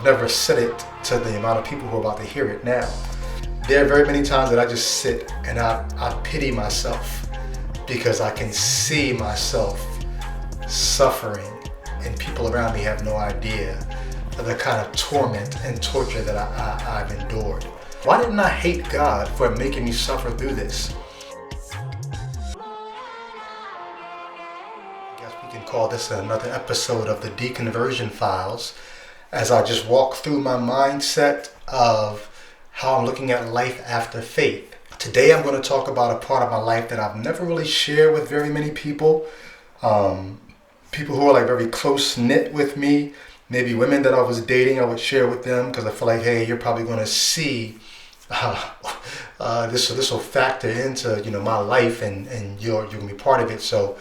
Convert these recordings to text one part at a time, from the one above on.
I've never said it to the amount of people who are about to hear it now. There are very many times that I just sit and I pity myself because I can see myself suffering and people around me have no idea of the kind of torment and torture that I've endured. Why didn't I hate God for making me suffer through this? I guess we can call this another episode of the Deconversion Files, as I just walk through my mindset of how I'm looking at life after faith. Today I'm going to talk about a part of my life that I've never really shared with very many people. People who are like very close knit with me, maybe women that I was dating, I would share with them because I feel like, hey, you're probably going to see this will factor into my life and you're going to be part of it. So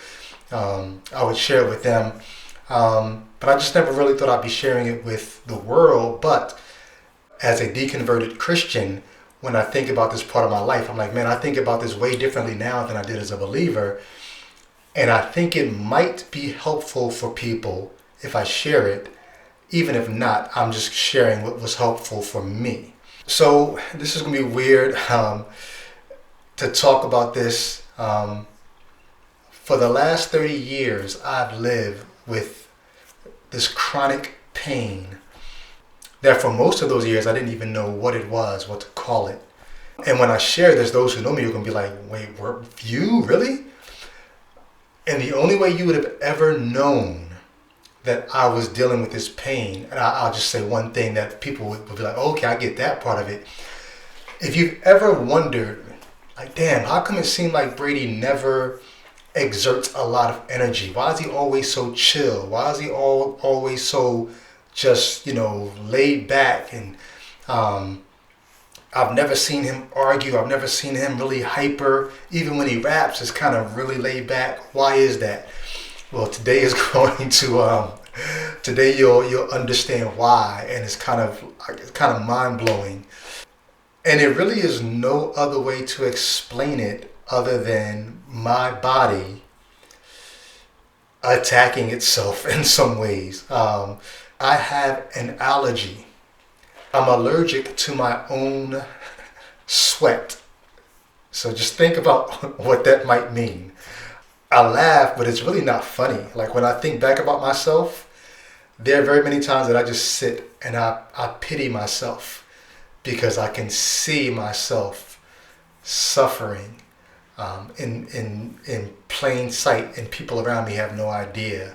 I would share it with them. But I just never really thought I'd be sharing it with the world. But as a deconverted Christian, when I think about this part of my life, I'm like, man, I think about this way differently now than I did as a believer. And I think it might be helpful for people if I share it. Even if not, I'm just sharing what was helpful for me. So this is going to be weird to talk about this. For the last 30 years, I've lived with this chronic pain that for most of those years, I didn't even know what it was, what to call it. And when I share this, those who know me are going to be like, wait, were you really? And the only way you would have ever known that I was dealing with this pain, and I'll just say one thing that people would be like, okay, I get that part of it. If you've ever wondered, like, damn, how come it seemed like Brady never exerts a lot of energy? Why is he always so chill? Why is he always so just, laid back? And I've never seen him argue. I've never seen him really hyper. Even when he raps, it's kind of really laid back. Why is that? Well, today is going to today you'll understand why, and it's kind of mind blowing. And it really is no other way to explain it other than my body attacking itself in some ways. I have an allergy. I'm allergic to my own sweat. So just think about what that might mean. I laugh, but it's really not funny. Like when I think back about myself, there are very many times that I just sit and I pity myself because I can see myself suffering in plain sight, and people around me have no idea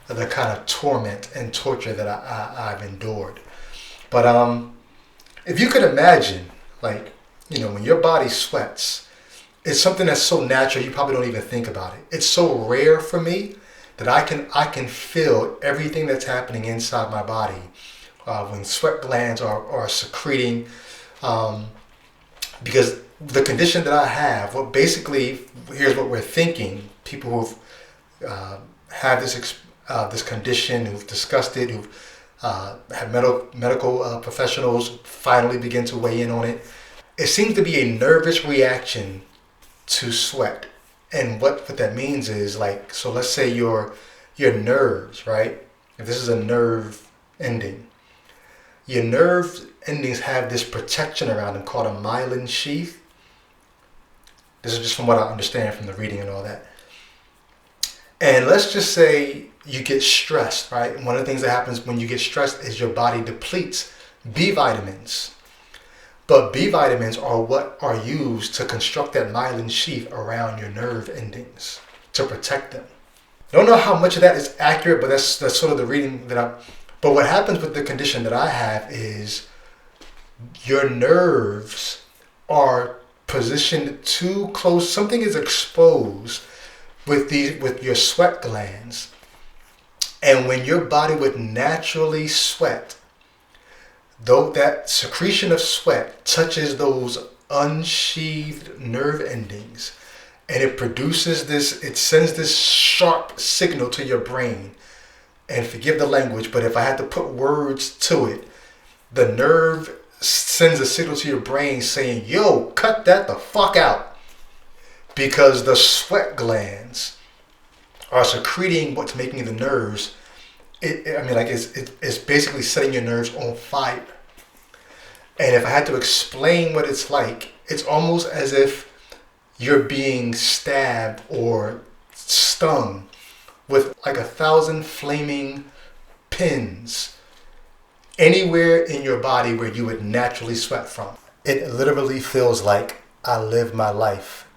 of the kind of torment and torture that I've endured. But if you could imagine, like, when your body sweats, it's something that's so natural you probably don't even think about it. It's so rare for me that I can feel everything that's happening inside my body when sweat glands are secreting, because the condition that I have, well, basically, here's what we're thinking. People who've had this condition, who've discussed it, who've had medical professionals finally begin to weigh in on it. It seems to be a nervous reaction to sweat. And what that means is, like, so let's say your nerves, right? If this is a nerve ending, your nerve endings have this protection around them called a myelin sheath. This is just from what I understand from the reading and all that. And let's just say you get stressed, right? And one of the things that happens when you get stressed is your body depletes B vitamins. But B vitamins are what are used to construct that myelin sheath around your nerve endings to protect them. I don't know how much of that is accurate, but that's sort of the reading but what happens with the condition that I have is your nerves are positioned too close. Something is exposed with your sweat glands. And when your body would naturally sweat, though that secretion of sweat touches those unsheathed nerve endings, and it sends this sharp signal to your brain. And forgive the language, but if I had to put words to it, the nerve sends a signal to your brain saying, yo, cut that the fuck out. Because the sweat glands are secreting what's making the nerves I mean, like it's basically setting your nerves on fire. And if I had to explain what it's like, it's almost as if you're being stabbed or stung with like 1,000 flaming pins anywhere in your body where you would naturally sweat from. It literally feels like I live my life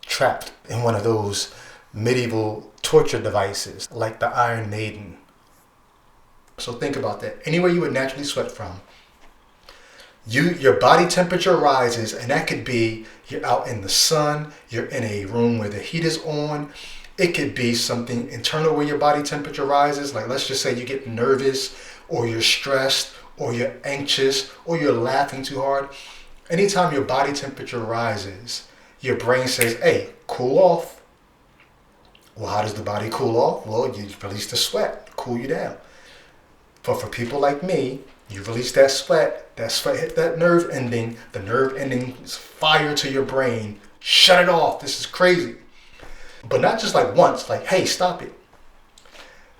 trapped in one of those medieval torture devices like the Iron Maiden. So think about that. Anywhere you would naturally sweat from, your body temperature rises, and that could be you're out in the sun, you're in a room where the heat is on. It could be something internal where your body temperature rises, like let's just say you get nervous or you're stressed or you're anxious or you're laughing too hard. Anytime your body temperature rises, your brain says, hey, cool off. Well, how does the body cool off? Well, you release the sweat to cool you down. But for people like me, you release that sweat hit that nerve ending, the nerve ending is fire to your brain. Shut it off, this is crazy. But not just like once, like, hey, stop it.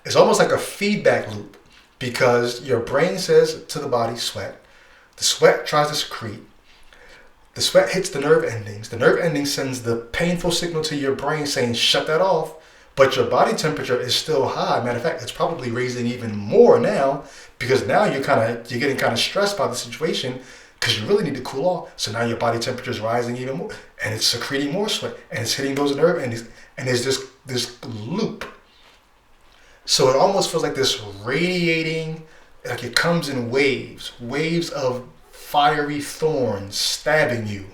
It's almost like a feedback loop because your brain says to the body, sweat. The sweat tries to secrete. The sweat hits the nerve endings. The nerve ending sends the painful signal to your brain saying, shut that off. But your body temperature is still high. Matter of fact, it's probably raising even more now because now you're getting kind of stressed by the situation because you really need to cool off. So now your body temperature is rising even more and it's secreting more sweat and it's hitting those nerve endings and there's this loop. So it almost feels like this radiating, like it comes in waves of fiery thorns stabbing you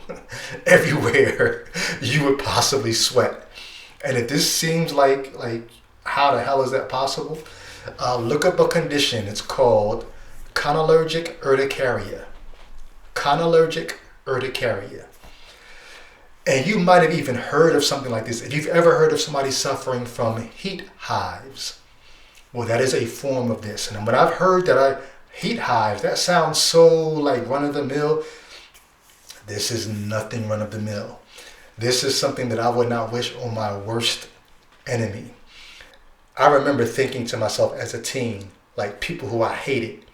everywhere you would possibly sweat. And if this seems like how the hell is that possible? Look up a condition. It's called chondroallergic urticaria. Chondroallergic urticaria. And you might have even heard of something like this. If you've ever heard of somebody suffering from heat hives, well, that is a form of this. And when I've heard heat hives, that sounds so like run-of-the-mill. This is nothing run-of-the-mill. This is something that I would not wish on my worst enemy. I remember thinking to myself as a teen, like people who I hated,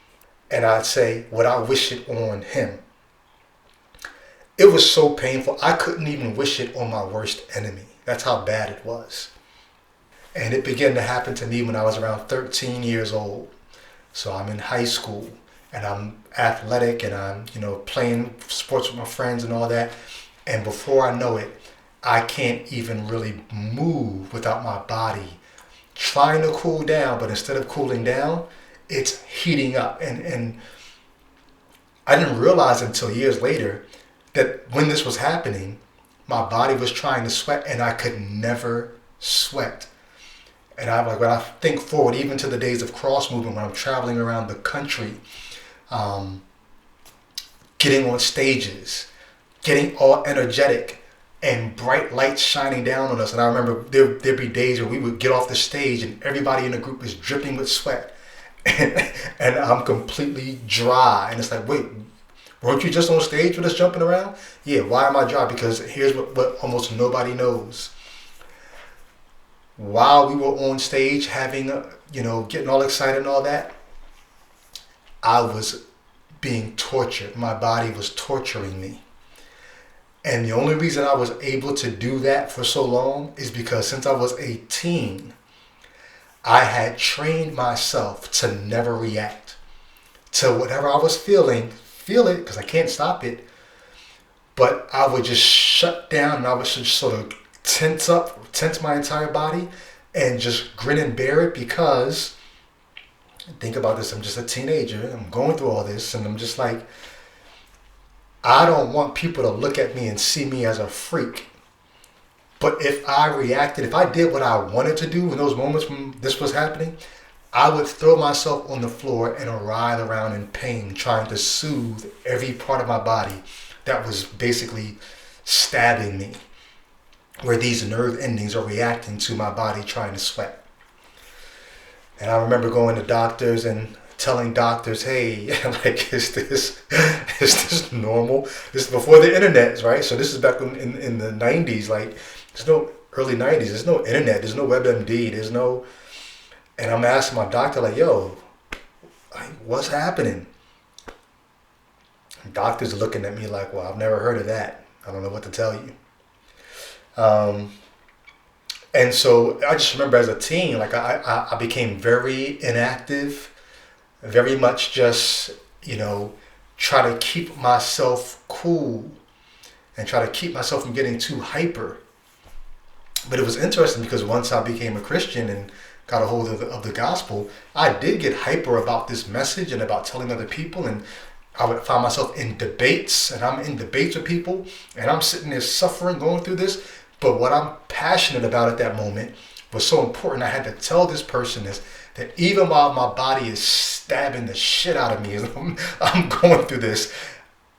and I'd say, would I wish it on him? It was so painful, I couldn't even wish it on my worst enemy. That's how bad it was. And it began to happen to me when I was around 13 years old. So I'm in high school, and I'm athletic, and I'm, playing sports with my friends and all that. And before I know it, I can't even really move without my body trying to cool down. But instead of cooling down, it's heating up. And I didn't realize until years later that when this was happening, my body was trying to sweat and I could never sweat. And when I think forward, even to the days of cross movement, when I'm traveling around the country, getting on stages, getting all energetic and bright lights shining down on us. And I remember there'd be days where we would get off the stage and everybody in the group is dripping with sweat. And I'm completely dry. And it's like, wait, weren't you just on stage with us jumping around? Yeah, why am I dry? Because here's what almost nobody knows. While we were on stage having, getting all excited and all that, I was being tortured. My body was torturing me. And the only reason I was able to do that for so long is because since I was 18, I had trained myself to never react to whatever I was feeling, feel it because I can't stop it. But I would just shut down and I would just sort of tense my entire body and just grin and bear it because, think about this, I'm just a teenager, I'm going through all this and I'm just like, I don't want people to look at me and see me as a freak. But if I did what I wanted to do in those moments when this was happening, I would throw myself on the floor and writhe around in pain, trying to soothe every part of my body that was basically stabbing me, where these nerve endings are reacting to my body trying to sweat. And I remember going to doctors and telling doctors, hey, like, is this normal? This is before the internet, right? So this is back in the 90s, like, there's no early 90s, there's no internet, there's no WebMD, And I'm asking my doctor, like, yo, like, what's happening? And doctors are looking at me like, well, I've never heard of that. I don't know what to tell you. And so I just remember as a teen, like I became very inactive, very much just, try to keep myself cool and try to keep myself from getting too hyper. But it was interesting because once I became a Christian and got a hold of the gospel, I did get hyper about this message and about telling other people. And I would find myself in debates, and I'm in debates with people, and I'm sitting there suffering, going through this. But what I'm passionate about at that moment was so important. I had to tell this person this, that even while my body is stabbing the shit out of me as I'm going through this,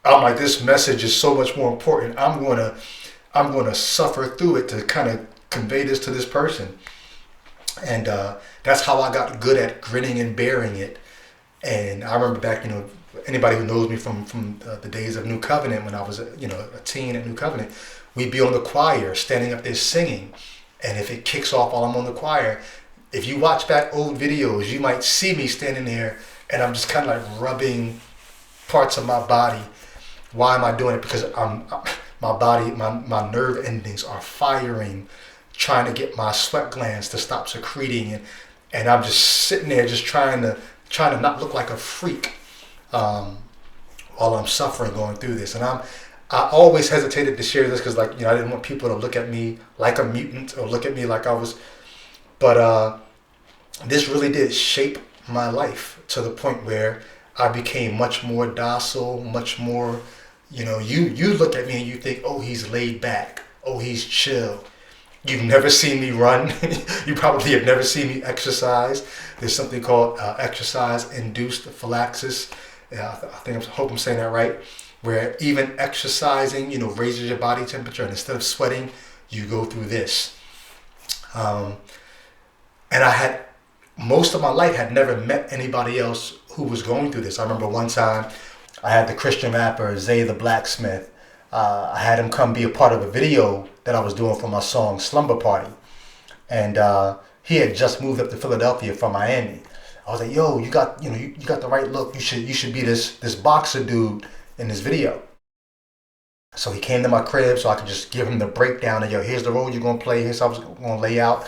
I'm like, this message is so much more important. I'm going to suffer through it to kind of convey this to this person. And that's how I got good at grinning and bearing it. And I remember back, anybody who knows me from the days of New Covenant, when I was a teen at New Covenant, we'd be on the choir, standing up there singing. And if it kicks off while I'm on the choir, if you watch back old videos, you might see me standing there and I'm just kind of like rubbing parts of my body. Why am I doing it? Because my body, my nerve endings are firing, trying to get my sweat glands to stop secreting, and I'm just sitting there just trying to not look like a freak while I'm suffering going through this. And I always hesitated to share this because I didn't want people to look at me like a mutant or look at me like I was, but this really did shape my life to the point where I became much more docile, much more, you look at me and you think, oh, he's laid back, oh, he's chill. You've never seen me run. You probably have never seen me exercise. There's something called exercise-induced phylaxis. I hope I'm saying that right. Where even exercising, raises your body temperature, and instead of sweating, you go through this. And I had, most of my life, had never met anybody else who was going through this. I remember one time I had the Christian rapper Zay the Blacksmith. I had him come be a part of a video that I was doing for my song Slumber Party. And he had just moved up to Philadelphia from Miami. I was like, yo, you got the right look. You should be this boxer dude in this video. So he came to my crib so I could just give him the breakdown of, yo, here's the role you're going to play. Here's how I was going to lay out.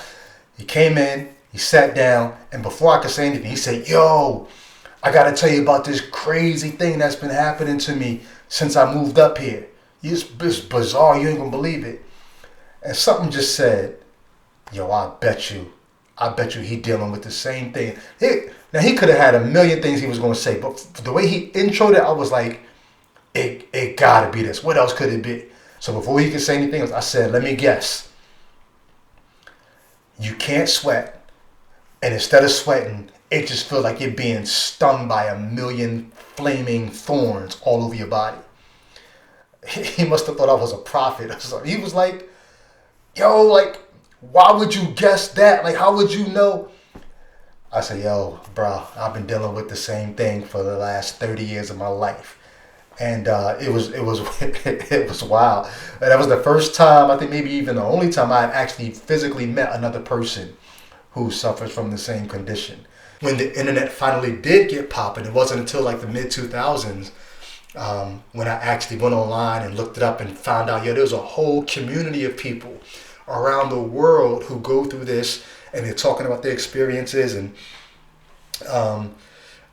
He came in, he sat down, and before I could say anything, he said, yo, I got to tell you about this crazy thing that's been happening to me since I moved up here. It's bizarre. You ain't going to believe it. And something just said, yo, I bet you he dealing with the same thing. Now, he could have had a million things he was going to say, but the way he introed it, I was like, it got to be this. What else could it be? So before he could say anything else, I said, let me guess. You can't sweat, and instead of sweating, it just feels like you're being stung by a million flaming thorns all over your body. He must have thought I was a prophet or something. He was like, yo, like, why would you guess that? Like, how would you know? I said, yo, bro, I've been dealing with the same thing for the last 30 years of my life. And it was it was wild. And that was the first time, I think maybe even the only time I had actually physically met another person who suffers from the same condition. When the internet finally did get popping, it wasn't until like the mid-2000s when I actually went online and looked it up and found out, there's a whole community of people around the world who go through this, and they're talking about their experiences, and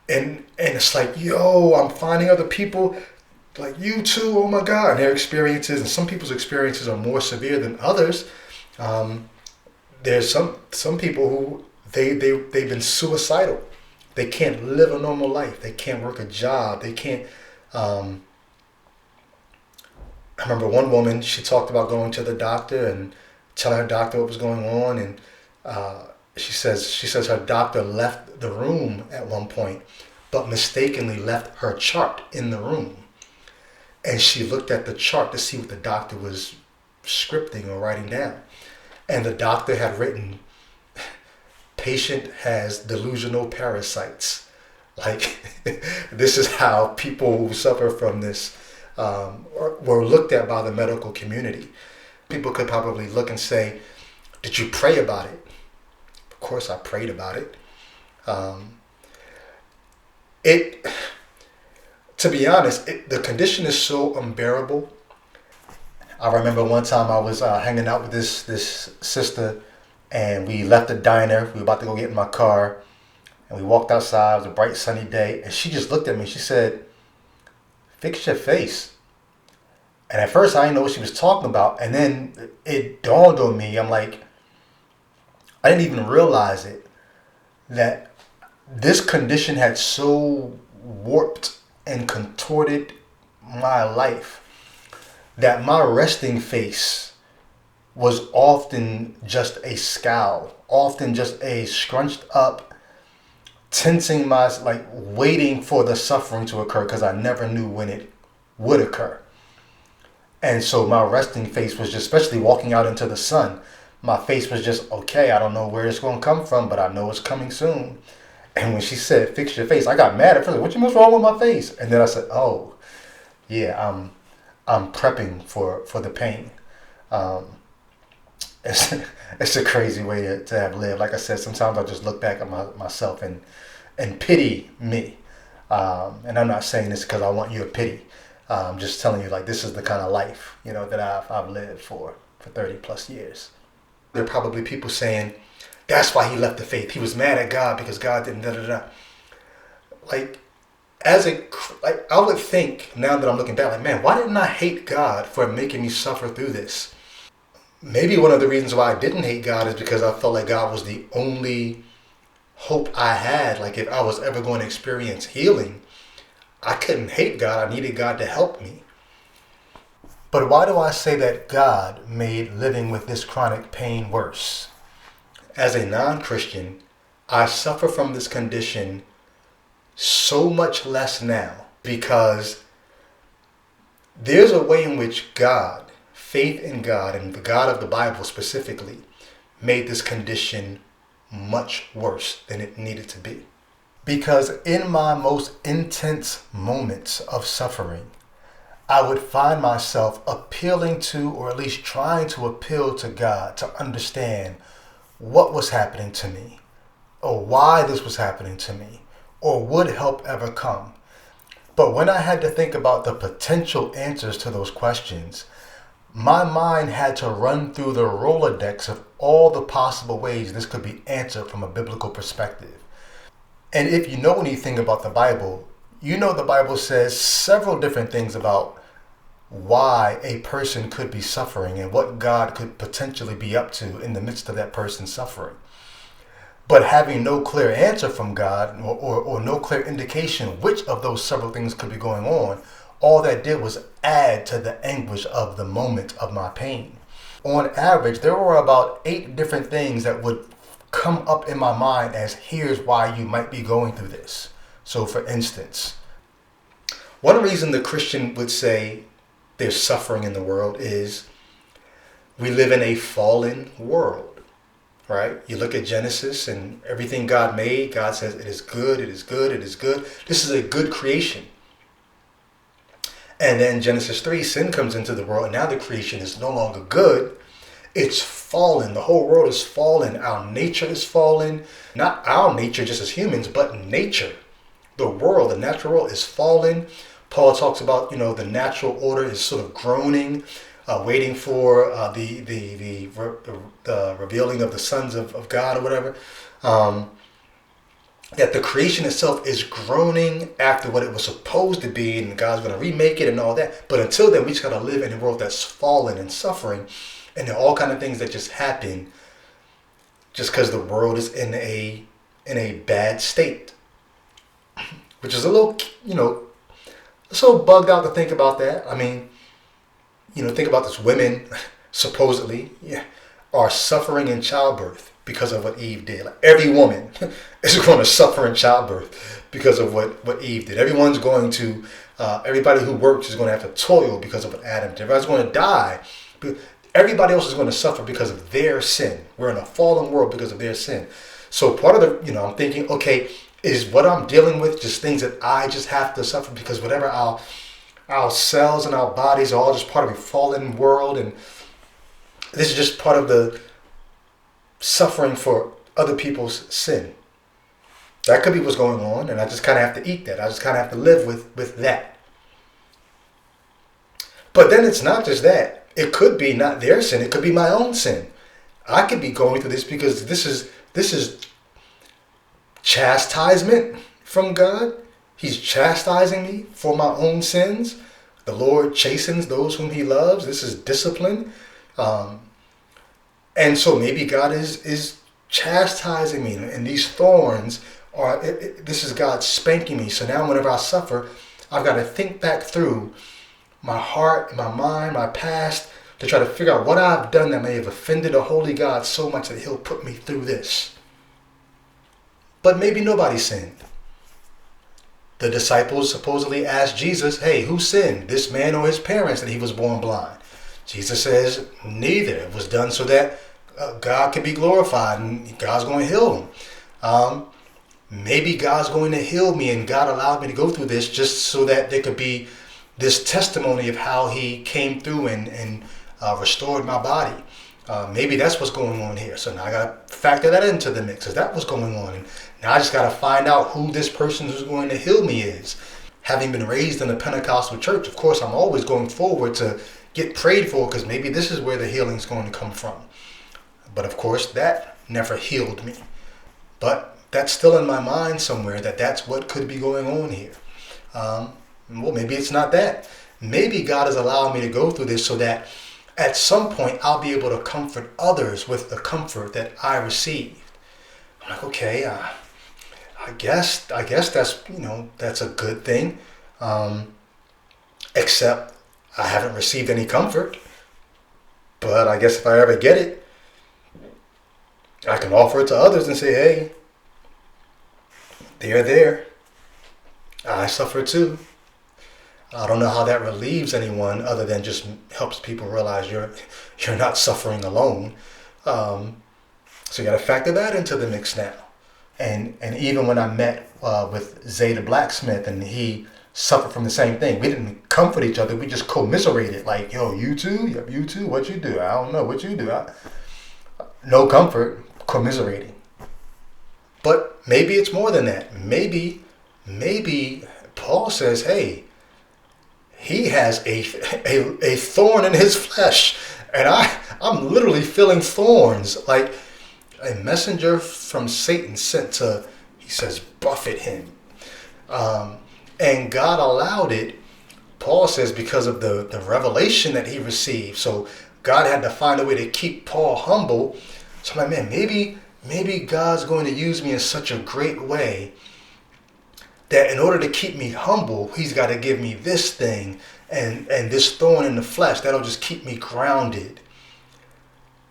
it's like, yo, I'm finding other people like you too. Oh my God, and their experiences, and some people's experiences are more severe than others. There's some people who they've been suicidal. They can't live a normal life. They can't work a job. They can't. I remember one woman, she talked about going to the doctor and telling her doctor what was going on, and she says her doctor left the room at one point, but mistakenly left her chart in the room. And she looked at the chart to see what the doctor was scripting or writing down. And the doctor had written, patient has delusional parasites. Like, this is how people who suffer from this were looked at by the medical community. People could probably look and say, did you pray about it? Of course I prayed about it. Um, it, to be honest, the condition is so unbearable. I remember one time I was hanging out with this sister, and we left the diner. We were about to go get in my car, and we walked outside. It was a bright sunny day, and she just looked at me. She said, "Fix your face." And at first, I didn't know what she was talking about, and then it dawned on me. I'm like, I didn't even realize it, that this condition had so warped and contorted my life that my resting face was often just a scowl, often just a scrunched up, tensing my, like waiting for the suffering to occur because I never knew when it would occur. And so my resting face was just, especially walking out into the sun, my face was just, okay, I don't know where it's going to come from, but I know it's coming soon. And when she said, "Fix your face," I got mad at first. Like, what's wrong with my face? And then I said, oh, yeah, I'm prepping for the pain. Um, it's a crazy way to have lived. Like I said, sometimes I just look back at myself and pity me. And I'm not saying this because I want your pity. I'm just telling you, like, this is the kind of life, that I've lived for 30 plus years. There are probably people saying, that's why he left the faith. He was mad at God because God didn't da da da. Like, I would think now that I'm looking back, like, man, why didn't I hate God for making me suffer through this? Maybe one of the reasons why I didn't hate God is because I felt like God was the only hope I had. Like, if I was ever going to experience healing, I couldn't hate God. I needed God to help me. But why do I say that God made living with this chronic pain worse? As a non-Christian, I suffer from this condition so much less now because there's a way in which God, faith in God, and the God of the Bible specifically, made this condition much worse than it needed to be. Because in my most intense moments of suffering, I would find myself appealing to, or at least trying to appeal to God to understand what was happening to me, or why this was happening to me, or would help ever come. But when I had to think about the potential answers to those questions, my mind had to run through the Rolodex of all the possible ways this could be answered from a biblical perspective. And if you know anything about the Bible, you know the Bible says several different things about why a person could be suffering and what God could potentially be up to in the midst of that person's suffering. But having no clear answer from God or no clear indication which of those several things could be going on, all that did was add to the anguish of the moment of my pain. On average, there were about 8 different things that would come up in my mind as, here's why you might be going through this. So for instance, one reason the Christian would say there's suffering in the world is we live in a fallen world, right? You look at Genesis and everything God made, God says it is good, it is good, it is good. This is a good creation. And then Genesis 3, sin comes into the world, and now the creation is no longer good. It's fallen. The whole world is fallen. Our nature is fallen. Not our nature just as humans, but nature. The world, the natural world is fallen. Paul talks about, the natural order is sort of groaning, waiting for the revealing of the sons of God or whatever. That the creation itself is groaning after what it was supposed to be, and God's going to remake it and all that. But until then, we just got to live in a world that's fallen and suffering, and there are all kind of things that just happen just because the world is in a bad state, which is a little, so bugged out to think about that. I mean, think about this. Women, supposedly, are suffering in childbirth because of what Eve did. Like, every woman is going to suffer in childbirth because of what Eve did. Everyone's going to, everybody who works is going to have to toil because of what Adam did. Everybody's going to die. Everybody else is going to suffer because of their sin. We're in a fallen world because of their sin. So part of the, I'm thinking, okay, is what I'm dealing with just things that I just have to suffer because whatever our cells and our bodies are all just part of a fallen world, and this is just part of the suffering for other people's sin. That could be what's going on, and I just kind of have to eat that. I just kind of have to live with that. But then it's not just that. It could be not their sin. It could be my own sin. I could be going through this because this is chastisement from God. He's chastising me for my own sins. The Lord chastens those whom He loves. This is discipline. And so maybe God is chastising me, and these thorns are, this is God spanking me. So now whenever I suffer, I've got to think back through my heart, my mind, my past, to try to figure out what I've done that may have offended a holy God so much that He'll put me through this. But maybe nobody sinned. The disciples supposedly asked Jesus, hey, who sinned, this man or his parents, that he was born blind? Jesus says, neither. It was done so that God could be glorified, and God's going to heal him. Maybe God's going to heal me, and God allowed me to go through this just so that there could be this testimony of how He came through and restored my body. Maybe that's what's going on here. So now I got to factor that into the mix. Is that what's going on? And now I just got to find out who this person who's going to heal me is. Having been raised in a Pentecostal church, of course, I'm always going forward to get prayed for, because maybe this is where the healing is going to come from. But of course, that never healed me. But that's still in my mind somewhere, that that's what could be going on here. Well, maybe it's not that. Maybe God is allowing me to go through this so that at some point I'll be able to comfort others with the comfort that I received. I'm like, okay, I guess that's, that's a good thing. Except I haven't received any comfort. But I guess if I ever get it, I can offer it to others and say, hey, they're there. I suffer too. I don't know how that relieves anyone other than just helps people realize you're not suffering alone. So you got to factor that into the mix now. And even when I met with Zay the blacksmith, and he suffered from the same thing, we didn't comfort each other. We just commiserated, like, yo, you too? Yep, you too? What you do? I don't know. What you do? No comfort, commiserating. But maybe it's more than that. Maybe Paul says, hey, he has a thorn in his flesh, and I'm literally feeling thorns, like a messenger from Satan sent to, he says, buffet him. And God allowed it, Paul says, because of the revelation that he received. So God had to find a way to keep Paul humble. So I'm like, man, maybe God's going to use me in such a great way that in order to keep me humble, He's got to give me this thing and this thorn in the flesh. That'll just keep me grounded.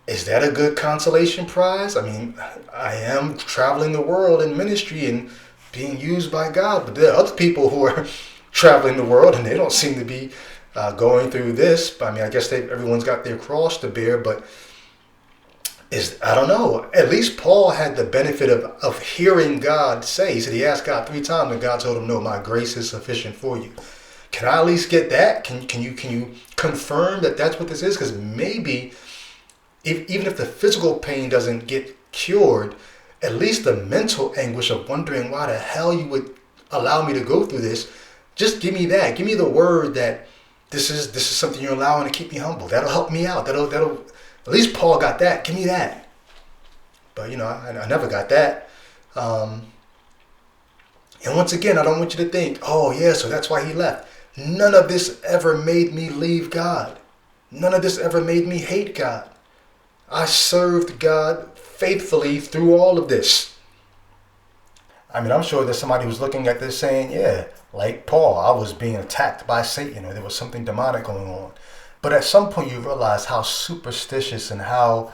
Is that a good consolation prize? I mean, I am traveling the world in ministry and being used by God, but there are other people who are traveling the world and they don't seem to be going through this. I mean, I guess everyone's got their cross to bear, but I don't know. At least Paul had the benefit of hearing God say. He said he asked God 3 times, and God told him, no, my grace is sufficient for you. Can I at least get that? Can you confirm that that's what this is? Because maybe, even if the physical pain doesn't get cured, at least the mental anguish of wondering why the hell you would allow me to go through this, just give me that. Give me the word that this is something you're allowing to keep me humble. That'll help me out. That'll at least Paul got that. Give me that. But, I never got that. And once again, I don't want you to think, oh, yeah, so that's why he left. None of this ever made me leave God. None of this ever made me hate God. I served God faithfully through all of this. I mean, I'm sure there's somebody who's looking at this saying, yeah, like Paul, I was being attacked by Satan, or there was something demonic going on. But at some point you realize how superstitious and how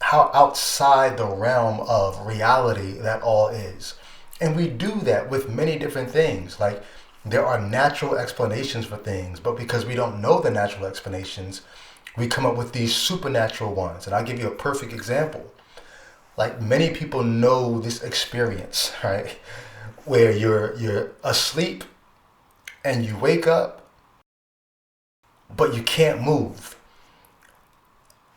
outside the realm of reality that all is. And we do that with many different things. Like, there are natural explanations for things, but because we don't know the natural explanations, we come up with these supernatural ones. And I'll give you a perfect example. Like, many people know this experience, right? Where you're asleep and you wake up, but you can't move.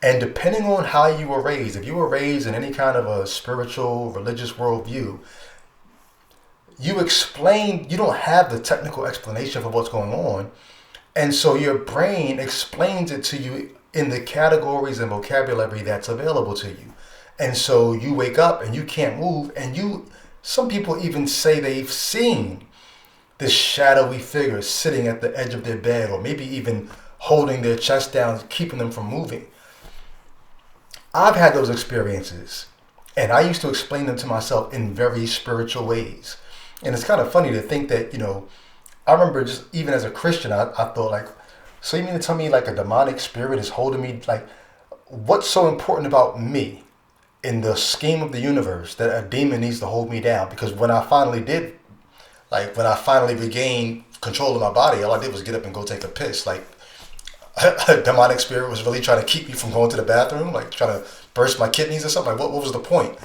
And depending on how you were raised, if you were raised in any kind of a spiritual, religious worldview, you don't have the technical explanation for what's going on. And so your brain explains it to you in the categories and vocabulary that's available to you. And so you wake up and you can't move, and some people even say they've seen this shadowy figure sitting at the edge of their bed, or maybe even holding their chest down, keeping them from moving. I've had those experiences, and I used to explain them to myself in very spiritual ways. And it's kind of funny to think that, I remember just even as a Christian, I thought like, so you mean to tell me like a demonic spirit is holding me? Like, what's so important about me in the scheme of the universe that a demon needs to hold me down? Because when I finally regained control of my body, all I did was get up and go take a piss. Like, a demonic spirit was really trying to keep me from going to the bathroom, like trying to burst my kidneys or something. Like, what was the point?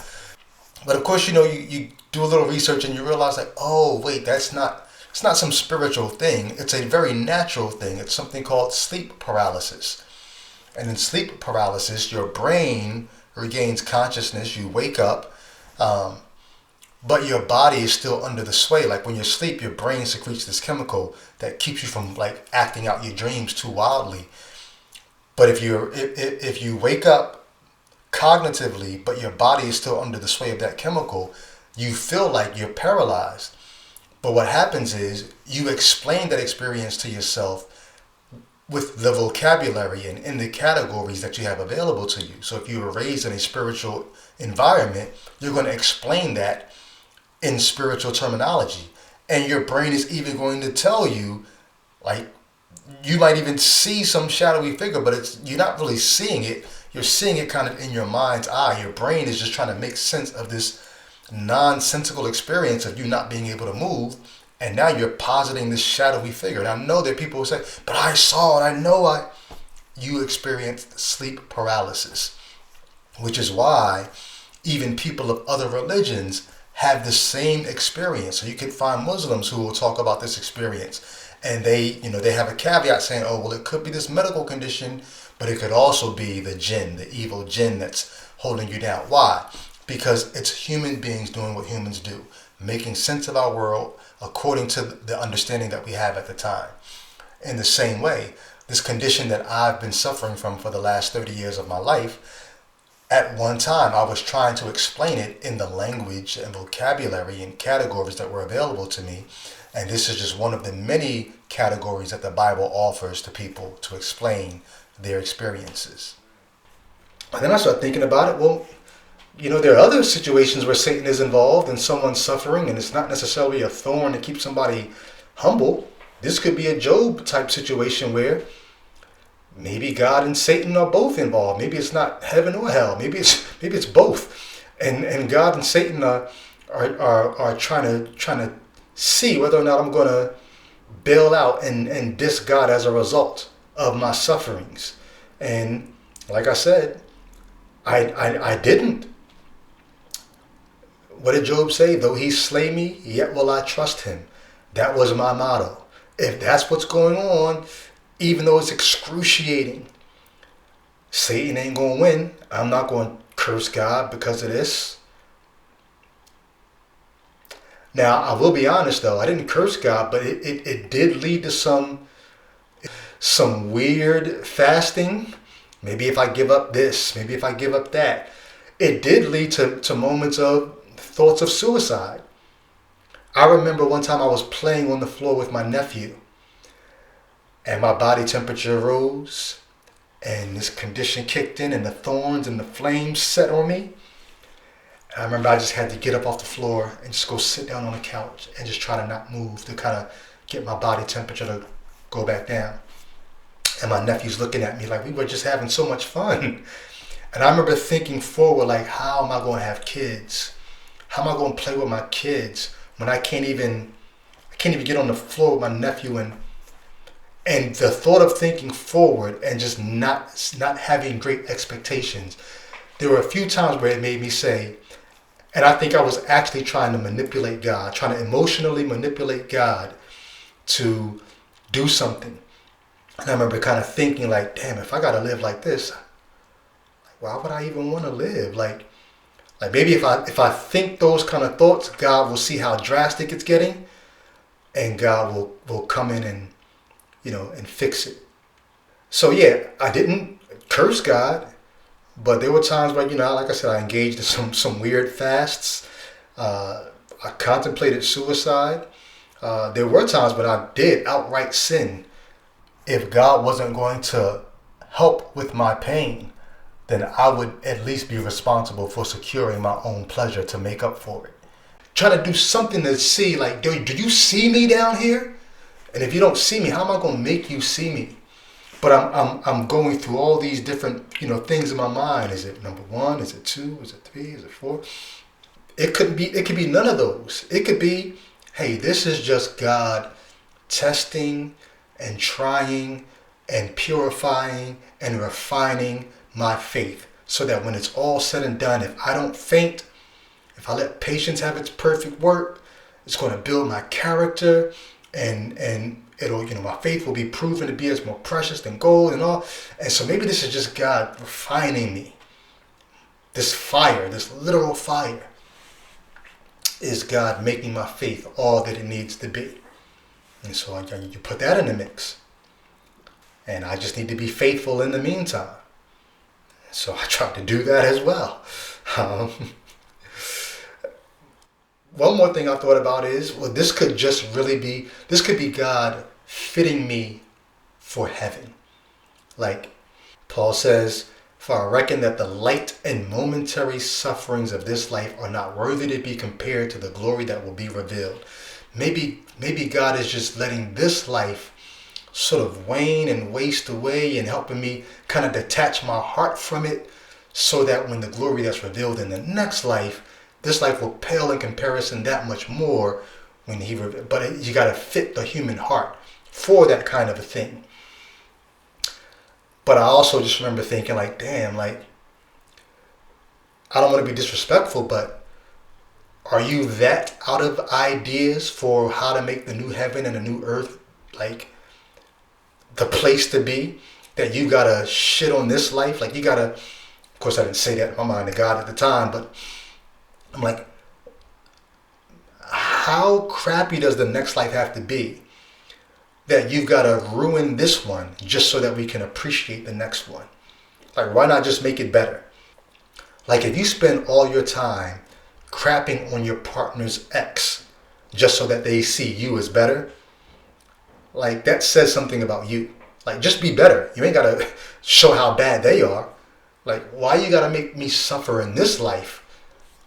But of course, you do a little research and you realize like, oh wait, it's not some spiritual thing. It's a very natural thing. It's something called sleep paralysis. And in sleep paralysis, your brain regains consciousness. You wake up, but your body is still under the sway. Like when you sleep, your brain secretes this chemical that keeps you from like acting out your dreams too wildly. But if you wake up cognitively, but your body is still under the sway of that chemical, you feel like you're paralyzed. But what happens is you explain that experience to yourself with the vocabulary and in the categories that you have available to you. So if you were raised in a spiritual environment, you're going to explain that in spiritual terminology. And your brain is even going to tell you, like, you might even see some shadowy figure, but you're not really seeing it. You're seeing it kind of in your mind's eye. Your brain is just trying to make sense of this nonsensical experience of you not being able to move. And now you're positing this shadowy figure. And I know that people will say, but I saw it. You experienced sleep paralysis, which is why even people of other religions have the same experience. So you can find Muslims who will talk about this experience. And they have a caveat saying, oh, well, it could be this medical condition, but it could also be the jinn, the evil jinn that's holding you down. Why? Because it's human beings doing what humans do, making sense of our world according to the understanding that we have at the time. In the same way, this condition that I've been suffering from for the last 30 years of my life, at one time I was trying to explain it in the language and vocabulary and categories that were available to me. And this is just one of the many categories that the Bible offers to people to explain their experiences. And then I started thinking about it. Well, there are other situations where Satan is involved and someone's suffering, and it's not necessarily a thorn to keep somebody humble. This could be a Job type situation where maybe God and Satan are both involved. Maybe it's not heaven or hell. Maybe it's both. And God and Satan are trying to see whether or not I'm going to bail out and diss God as a result of my sufferings. And like I said, I didn't. What did Job say? Though he slay me, yet will I trust him. That was my motto. If that's what's going on, even though it's excruciating, Satan ain't going to win. I'm not going to curse God because of this. Now, I will be honest though, I didn't curse God, but it did lead to some weird fasting. Maybe if I give up this, maybe if I give up that. It did lead to moments of thoughts of suicide. I remember one time I was playing on the floor with my nephew, and my body temperature rose, and this condition kicked in, and the thorns and the flames set on me. And I remember I just had to get up off the floor and just go sit down on the couch and just try to not move to kind of get my body temperature to go back down. And my nephew's looking at me like we were just having so much fun. And I remember thinking forward, like, how am I going to have kids? How am I going to play with my kids when I can't even get on the floor with my nephew? And the thought of thinking forward and just not having great expectations. There were a few times where it made me say, and I think I was actually trying to manipulate God, trying to emotionally manipulate God to do something. And I remember kind of thinking like, damn, if I got to live like this, why would I even want to live? Like, Like maybe if I think those kind of thoughts, God will see how drastic it's getting, and God will come in and and fix it. So yeah, I didn't curse God, but there were times where like I said, I engaged in some weird fasts. I contemplated suicide. There were times when I did outright sin. If God wasn't going to help with my pain, then I would at least be responsible for securing my own pleasure to make up for it. Try to do something to see, like, do you see me down here? And if you don't see me, how am I going to make you see me? But I'm going through all these different things in my mind. Is it number one? Is it two? Is it three? Is it four? It could be none of those. It could be, hey, this is just God testing and trying and purifying and refining my faith, so that when it's all said and done, if I don't faint, if I let patience have its perfect work, it's going to build my character, and it'll my faith will be proven to be as more precious than gold and all. And so maybe this is just God refining me. This fire, this literal fire, is God making my faith all that it needs to be. And so you put that in the mix, and I just need to be faithful in the meantime. So I tried to do that as well. One more thing I thought about is, well, this could be God fitting me for heaven. Like Paul says, for I reckon that the light and momentary sufferings of this life are not worthy to be compared to the glory that will be revealed. Maybe God is just letting this life sort of wane and waste away and helping me kind of detach my heart from it, so that when the glory that's revealed in the next life, this life will pale in comparison that much more when but you got to fit the human heart for that kind of a thing. But I also just remember thinking, like, damn, like, I don't want to be disrespectful, but are you that out of ideas for how to make the new heaven and the new earth, like, the place to be, that you gotta shit on this life? Like, you gotta, of course I didn't say that in my mind to God at the time, but I'm like, how crappy does the next life have to be that you've gotta ruin this one just so that we can appreciate the next one? Like, why not just make it better? Like, if you spend all your time crapping on your partner's ex just so that they see you as better, like, that says something about you. Like, just be better. You ain't got to show how bad they are. Like, why you got to make me suffer in this life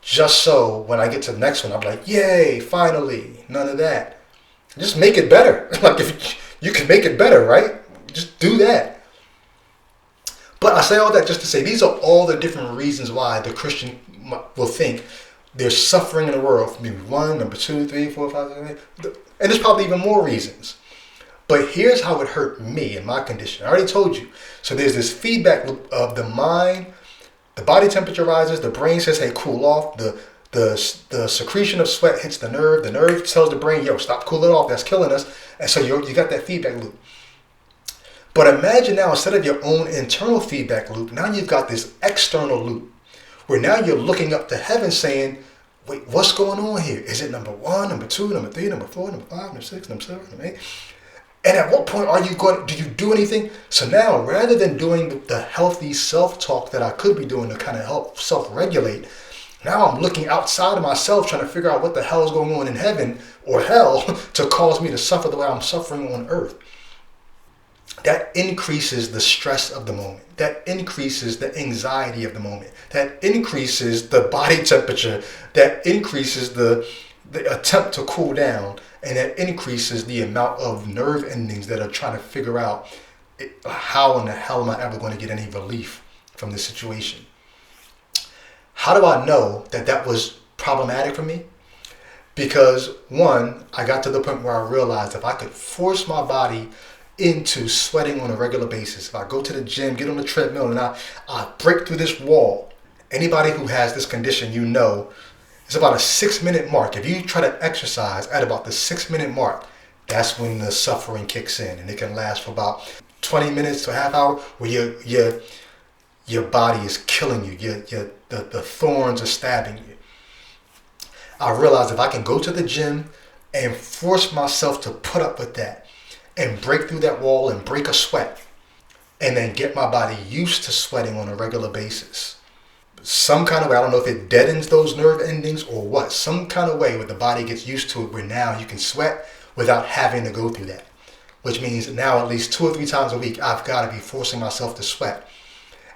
just so when I get to the next one, I'm like, yay, finally. None of that. Just make it better. Like, if you can make it better, right? Just do that. But I say all that just to say, these are all the different reasons why the Christian will think there's suffering in the world. Maybe 1, number 2, 3, 4, 5, 6, 8. And there's probably even more reasons. But here's how it hurt me in my condition. I already told you. So there's this feedback loop of the mind. The body temperature rises. The brain says, hey, cool off. The secretion of sweat hits the nerve. The nerve tells the brain, yo, stop cooling off. That's killing us. And so you got that feedback loop. But imagine now, instead of your own internal feedback loop, now you've got this external loop where now you're looking up to heaven saying, wait, what's going on here? Is it number 1, number 2, number 3, number 4, number 5, number 6, number 7, number 8? And at what point do you do anything? So now, rather than doing the healthy self-talk that I could be doing to kind of help self-regulate, now I'm looking outside of myself trying to figure out what the hell is going on in heaven or hell to cause me to suffer the way I'm suffering on earth. That increases the stress of the moment. That increases the anxiety of the moment. That increases the body temperature. That increases the attempt to cool down. And that increases the amount of nerve endings that are trying to figure out how in the hell am I ever going to get any relief from this situation. How do I know that that was problematic for me? Because one, I got to the point where I realized if I could force my body into sweating on a regular basis, if I go to the gym, get on the treadmill, and I break through this wall, anybody who has this condition, you know, it's about a 6-minute mark. If you try to exercise at about the 6-minute mark, that's when the suffering kicks in, and it can last for about 20 minutes to a half hour, where your body is killing you. The thorns are stabbing you. I realized if I can go to the gym and force myself to put up with that and break through that wall and break a sweat and then get my body used to sweating on a regular basis, some kind of way, I don't know if it deadens those nerve endings or what, some kind of way where the body gets used to it where now you can sweat without having to go through that. Which means now at least 2 or 3 times a week, I've got to be forcing myself to sweat.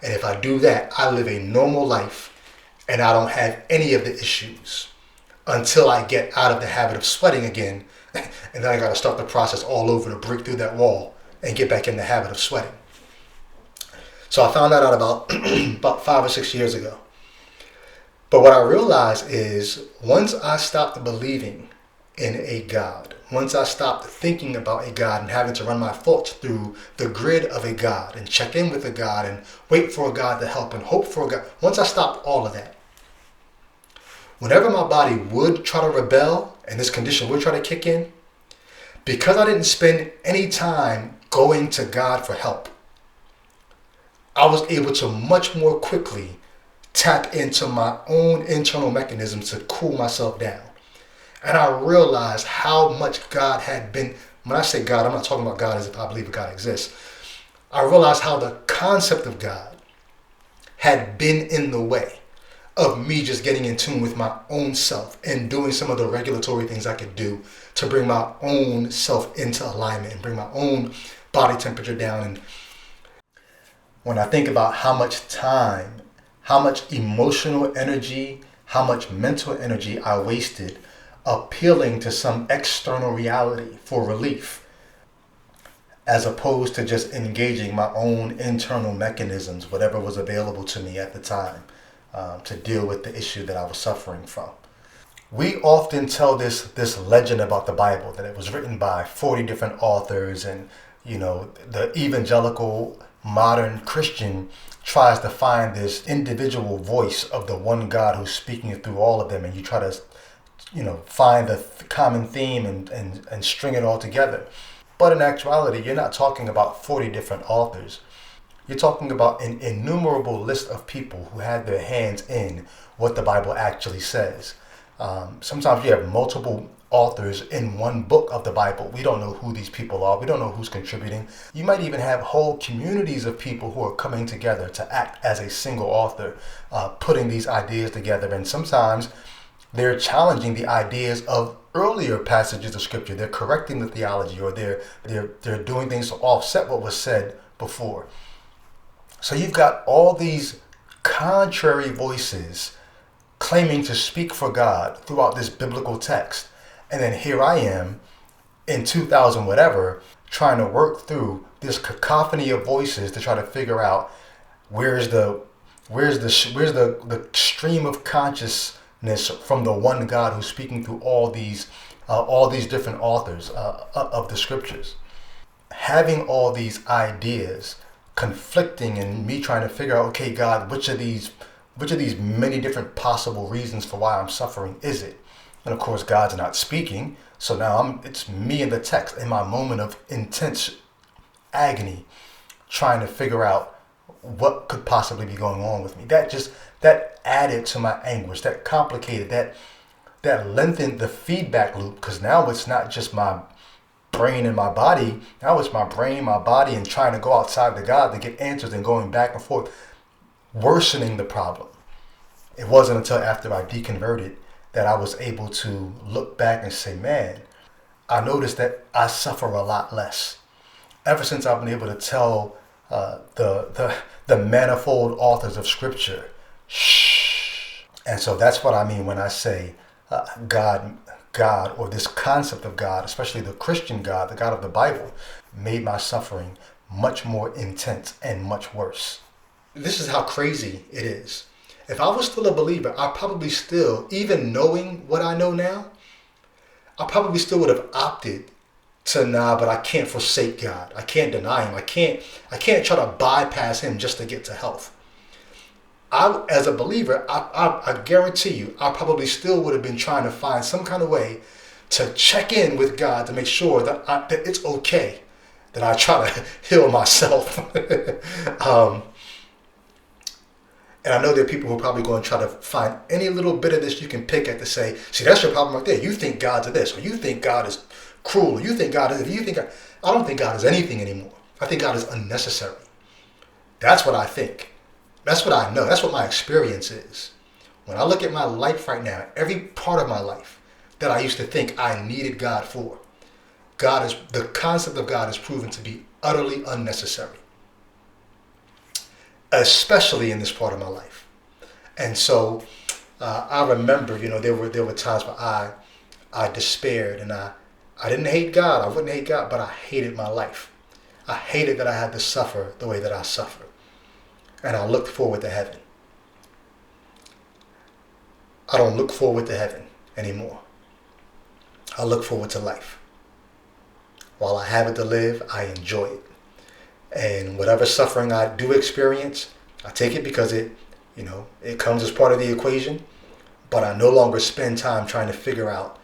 And if I do that, I live a normal life and I don't have any of the issues until I get out of the habit of sweating again. And then I got to start the process all over to break through that wall and get back in the habit of sweating. So I found that out about 5 or 6 years ago. But what I realized is once I stopped believing in a God, once I stopped thinking about a God and having to run my thoughts through the grid of a God and check in with a God and wait for a God to help and hope for a God, once I stopped all of that, whenever my body would try to rebel and this condition would try to kick in, because I didn't spend any time going to God for help, I was able to much more quickly tap into my own internal mechanisms to cool myself down. And I realized how much God had been, when I say God, I'm not talking about God as if I believe God exists. I realized how the concept of God had been in the way of me just getting in tune with my own self and doing some of the regulatory things I could do to bring my own self into alignment and bring my own body temperature down. And when I think about how much time, how much emotional energy, how much mental energy I wasted appealing to some external reality for relief, as opposed to just engaging my own internal mechanisms, whatever was available to me at the time, to deal with the issue that I was suffering from. We often tell this legend about the Bible, that it was written by 40 different authors, and the evangelical modern Christian tries to find this individual voice of the one God who's speaking through all of them, and you try to find the common theme and string it all together. But in actuality, you're not talking about 40 different authors. You're talking about an innumerable list of people who had their hands in what the Bible actually says. Sometimes you have multiple authors in one book of the Bible. We don't know who these people are. We don't know who's contributing. You might even have whole communities of people who are coming together to act as a single author, putting these ideas together. And sometimes they're challenging the ideas of earlier passages of scripture. They're correcting the theology, or they're doing things to offset what was said before. So you've got all these contrary voices claiming to speak for God throughout this biblical text. And then here I am in 2000 whatever, trying to work through this cacophony of voices to try to figure out where's the stream of consciousness from the one God who's speaking through all these different authors of the scriptures. Having all these ideas conflicting and me trying to figure out, okay, God, which of these many different possible reasons for why I'm suffering is it? And of course, God's not speaking. So now it's me in the text in my moment of intense agony, trying to figure out what could possibly be going on with me. That added to my anguish, that complicated, that lengthened the feedback loop, because now it's not just my brain and my body. Now it's my brain, my body, and trying to go outside to God to get answers and going back and forth, worsening the problem. It wasn't until after I deconverted that I was able to look back and say, man, I noticed that I suffer a lot less. Ever since I've been able to tell the manifold authors of scripture, shh. And so that's what I mean when I say God, or this concept of God, especially the Christian God, the God of the Bible, made my suffering much more intense and much worse. This is how crazy it is. If I was still a believer, I probably still, even knowing what I know now, I probably still would have opted to, but I can't forsake God. I can't deny him. I can't try to bypass him just to get to health. As a believer, I guarantee you, I probably still would have been trying to find some kind of way to check in with God to make sure that it's okay that I try to heal myself. And I know there are people who are probably going to try to find any little bit of this you can pick at to say, see, that's your problem right there. You think God's this, or you think God is cruel, or you think God is, I don't think God is anything anymore. I think God is unnecessary. That's what I think. That's what I know. That's what my experience is. When I look at my life right now, every part of my life that I used to think I needed God for, the concept of God is proven to be utterly unnecessary, especially in this part of my life. And so I remember, there were times where I despaired, and I didn't hate God. I wouldn't hate God, but I hated my life. I hated that I had to suffer the way that I suffer. And I looked forward to heaven. I don't look forward to heaven anymore. I look forward to life. While I have it to live, I enjoy it. And whatever suffering I do experience, I take it because it comes as part of the equation. But I no longer spend time trying to figure out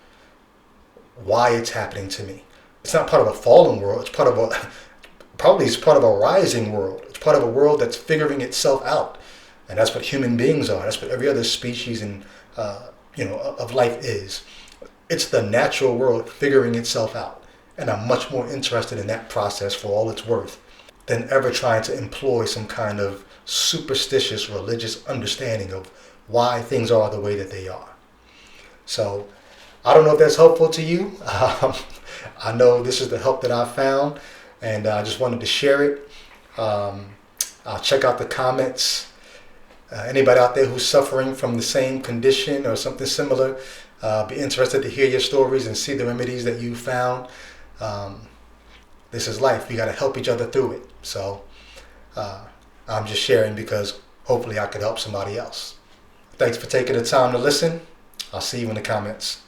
why it's happening to me. It's not part of a fallen world. It's part of a rising world. It's part of a world that's figuring itself out. And that's what human beings are. That's what every other species of life is. It's the natural world figuring itself out. And I'm much more interested in that process for all it's worth than ever trying to employ some kind of superstitious religious understanding of why things are the way that they are. So I don't know if that's helpful to you. I know this is the help that I found, and I just wanted to share it. I'll check out the comments. Anybody out there who's suffering from the same condition or something similar, be interested to hear your stories and see the remedies that you found. This is life. We got to help each other through it. So I'm just sharing because hopefully I could help somebody else. Thanks for taking the time to listen. I'll see you in the comments.